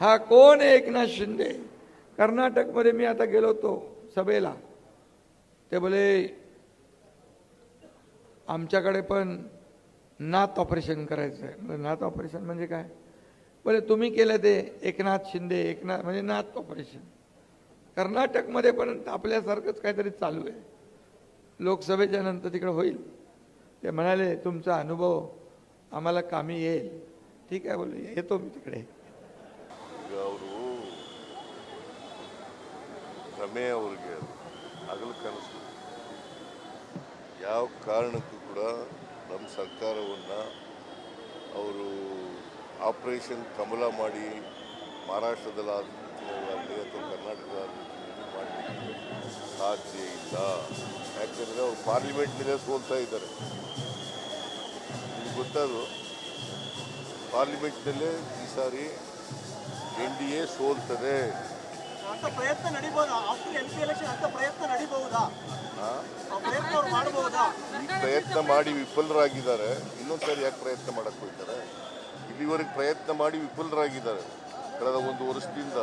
हा कोण आहे एकनाथ शिंदे? कर्नाटकमध्ये मी आता गेलो होतो सभेला, ते बोले आमच्याकडे पण नात ऑपरेशन करायचं आहे. नात ऑपरेशन म्हणजे काय? बोले तुम्ही केलं ते एकनाथ शिंदे, एकनाथ म्हणजे नात ऑपरेशन. कर्नाटकमध्ये पण आपल्यासारखंच काहीतरी चालू आहे. लोकसभेच्या नंतर तिकडे होईल. ते म्हणाले तुमचा अनुभव आम्हाला कामी येईल. ठीक आहे बोले, येतो मी तिकडे. ಅವರು ಪ್ರಮೇಯ ಅವ್ರಿಗೆ ಹಗಲು ಕನಸು. ಯಾವ ಕಾರಣಕ್ಕೂ ಕೂಡ ನಮ್ಮ ಸರ್ಕಾರವನ್ನು ಅವರು ಆಪರೇಷನ್ ಕಮಲ ಮಾಡಿ ಮಹಾರಾಷ್ಟ್ರದಲ್ಲಾಗಲಿ ಅಥವಾ ಕರ್ನಾಟಕದಲ್ಲಿ ಮಾಡಲಿಕ್ಕೆ ಸಾಧ್ಯ ಇಲ್ಲ. ಯಾಕೆಂದರೆ ಅವರು ಪಾರ್ಲಿಮೆಂಟ್ನಲ್ಲೇ ಸೋಲ್ತಾ ಇದ್ದಾರೆ. ನಿಮ್ಗೆ ಗೊತ್ತದು, ಪಾರ್ಲಿಮೆಂಟ್ನಲ್ಲೇ ಈ ಸಾರಿ NDA ಸೋಲ್ತದೆ. ಅಂತ ಪ್ರಯತ್ನ ನಡೀಬಹುದಾ? ಆಫ್ಟರ್ MP ಎಲೆಕ್ಷನ್ ಅಂತ ಪ್ರಯತ್ನ ನಡೀಬಹುದಾ? ಪ್ರಯತ್ನ ಅವ್ರು ಮಾಡಬಹುದಾ? ಈ ಪ್ರಯತ್ನ ಮಾಡಿ ವಿಫಲರಾಗಿದ್ದಾರೆ. ಇನ್ನೊಂದ್ಸರಿ ಯಾಕೆ ಪ್ರಯತ್ನ ಮಾಡಕ್ಕೆ ಹೋಗ್ತಾರೆ? ಇಲ್ಲಿವರೆಗೆ ಪ್ರಯತ್ನ ಮಾಡಿ ವಿಫಲರಾಗಿದ್ದಾರೆ. ಕಳೆದ ಒಂದು ವರ್ಷದಿಂದ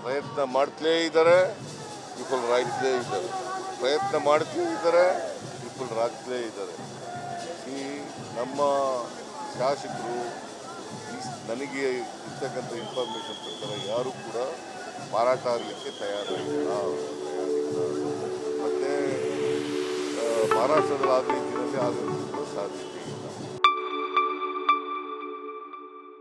ಪ್ರಯತ್ನ ಮಾಡ್ತಲೇ ಇದ್ದಾರೆ, ವಿಫಲರಾಗ್ತಲೇ ಇದ್ದಾರೆ. ಪ್ರಯತ್ನ ಮಾಡ್ತಲೇ ಇದ್ದಾರೆ, ವಿಫಲರಾಗ್ತಲೇ ಇದ್ದಾರೆ. ಈ ನಮ್ಮ ಶಾಸಕರು ನನಗೆ ಇರ್ತಕ್ಕಂಥ ಇನ್ಫಾರ್ಮೇಷನ್ ಪ್ರಕಾರ ಯಾರು ಕೂಡ ಮಾರಾಟ ಆಗಲಿಕ್ಕೆ ತಯಾರಿಲ್ಲ. ಮತ್ತು ಮಹಾರಾಷ್ಟ್ರದಲ್ಲಿ ಆದ ರೀತಿಯಲ್ಲಿ ಆಗೋದು ಸಾಧ್ಯತೆ ಇಲ್ಲ.